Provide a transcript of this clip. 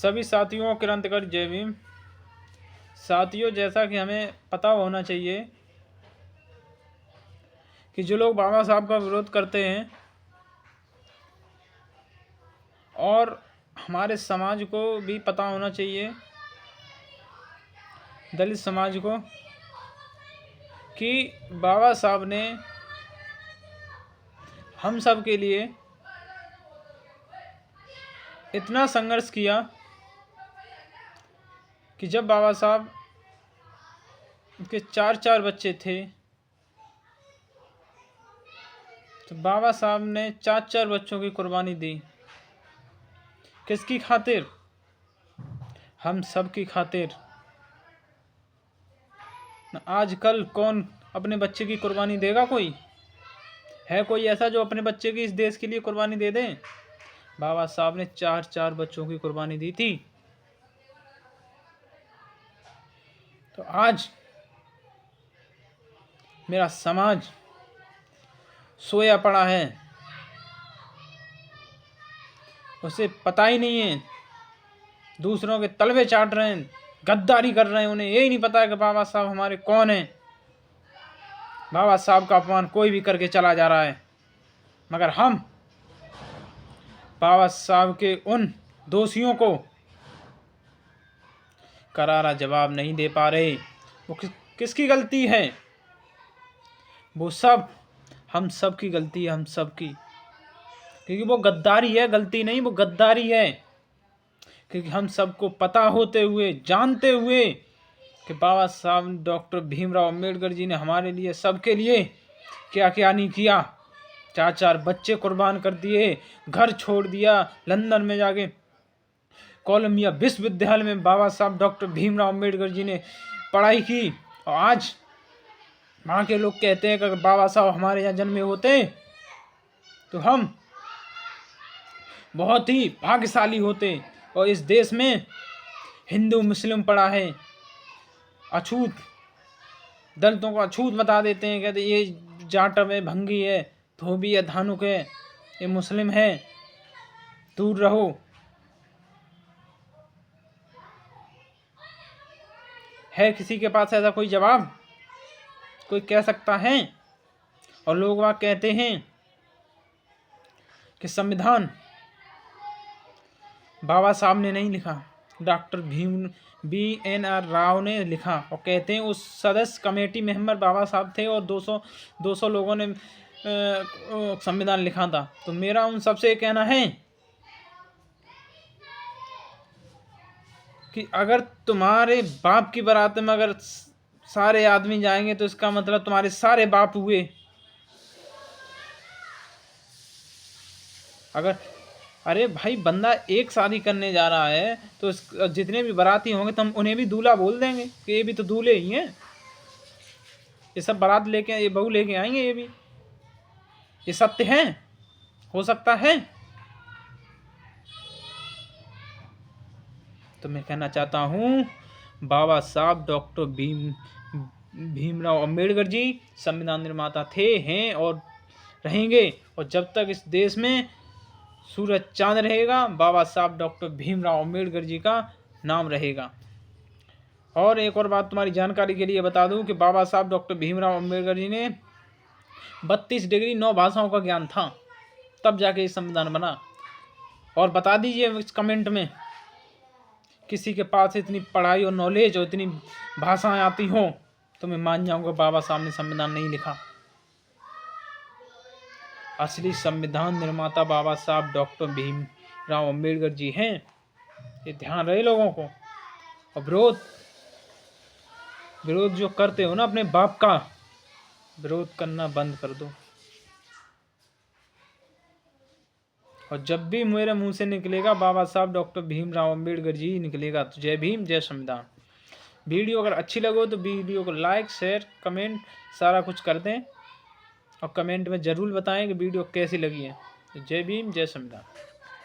सभी साथियों को क्रांतिकारी जय भीम। साथियों, जैसा कि हमें पता होना चाहिए कि जो लोग बाबा साहब का विरोध करते हैं और हमारे समाज को भी पता होना चाहिए, दलित समाज को, कि बाबा साहब ने हम सब के लिए इतना संघर्ष किया कि जब बाबा साहब के 4 बच्चे थे तो बाबा साहब ने 4 बच्चों की कुर्बानी दी। किसकी खातिर? हम सब की खातिर। आजकल कौन अपने बच्चे की कुर्बानी देगा? कोई है कोई ऐसा जो अपने बच्चे की इस देश के लिए कुर्बानी दे दे? बाबा साहब ने 4 बच्चों की कुर्बानी दी थी। तो आज मेरा समाज सोया पड़ा है, उसे पता ही नहीं है, दूसरों के तलवे चाट रहे हैं, गद्दारी कर रहे हैं। उन्हें यही नहीं पता है कि बाबा साहब हमारे कौन हैं। बाबा साहब का अपमान कोई भी करके चला जा रहा है, मगर हम बाबा साहब के उन दोषियों को करारा जवाब नहीं दे पा रहे। वो किसकी गलती है? वो सब हम सब की गलती है, हम सब की, क्योंकि वो गद्दारी है। गलती नहीं, वो गद्दारी है। क्योंकि हम सबको पता होते हुए, जानते हुए कि बाबा साहब डॉक्टर भीमराव अम्बेडकर जी ने हमारे लिए, सबके लिए क्या क्या नहीं किया। 4 बच्चे कुर्बान कर दिए, घर छोड़ दिया, लंदन में जाके कोलंबिया विश्वविद्यालय में बाबा साहब डॉक्टर भीमराव अम्बेडकर जी ने पढ़ाई की। और आज वहाँ के लोग कहते हैं कि अगर बाबा साहब हमारे यहाँ जन्मे होते तो हम बहुत ही भाग्यशाली होते। और इस देश में हिंदू मुस्लिम पड़ा है, अछूत, दलितों को अछूत बता देते हैं। कहते ये जाटव है, भंगी है, धोबी है, धानुक है, ये मुस्लिम है, दूर रहो। है किसी के पास ऐसा कोई जवाब? कोई कह सकता है? और लोग वहाँ कहते हैं कि संविधान बाबा साहब ने नहीं लिखा, डॉक्टर BNR राव ने लिखा। और कहते हैं उस सदस्य कमेटी मेंबर बाबा साहब थे और 200 लोगों ने संविधान लिखा था। तो मेरा उन सबसे कहना है कि अगर तुम्हारे बाप की बारात में अगर सारे आदमी जाएंगे तो इसका मतलब तुम्हारे सारे बाप हुए। अगर अरे भाई, बंदा एक शादी करने जा रहा है तो जितने भी बाराती होंगे तो हम उन्हें भी दूल्हा बोल देंगे कि ये भी तो दूल्हे ही हैं। ये सब बारात लेके, ये बहू लेके आएंगे। ये भी, ये सत्य है? हो सकता है? तो मैं कहना चाहता हूँ, बाबा साहब डॉक्टर भीमराव अम्बेडकर जी संविधान निर्माता थे, हैं और रहेंगे। और जब तक इस देश में सूरज चांद रहेगा, बाबा साहब डॉक्टर भीमराव अम्बेडकर जी का नाम रहेगा। और एक और बात तुम्हारी जानकारी के लिए बता दूं कि बाबा साहब डॉक्टर भीमराव अम्बेडकर जी ने 32 डिग्री 9 भाषाओं का ज्ञान था, तब जाके ये संविधान बना। और बता दीजिए इस कमेंट में, किसी के पास इतनी पढ़ाई और नॉलेज और इतनी भाषाएं आती हो तो मैं मान जाऊंगा बाबा साहब ने संविधान नहीं लिखा। असली संविधान निर्माता बाबा साहब डॉक्टर भीमराव अम्बेडकर जी हैं। ये ध्यान रहे लोगों को। और विरोध जो करते हो ना, अपने बाप का विरोध करना बंद कर दो। और जब भी मेरे मुंह से निकलेगा बाबा साहब डॉक्टर भीमराव अम्बेडकर जी निकलेगा तो जय भीम, जय संविधान। वीडियो अगर अच्छी लगे तो वीडियो को लाइक, शेयर, कमेंट सारा कुछ कर दें। और कमेंट में ज़रूर बताएं कि वीडियो कैसी लगी है। तो जय भीम, जय संविधान।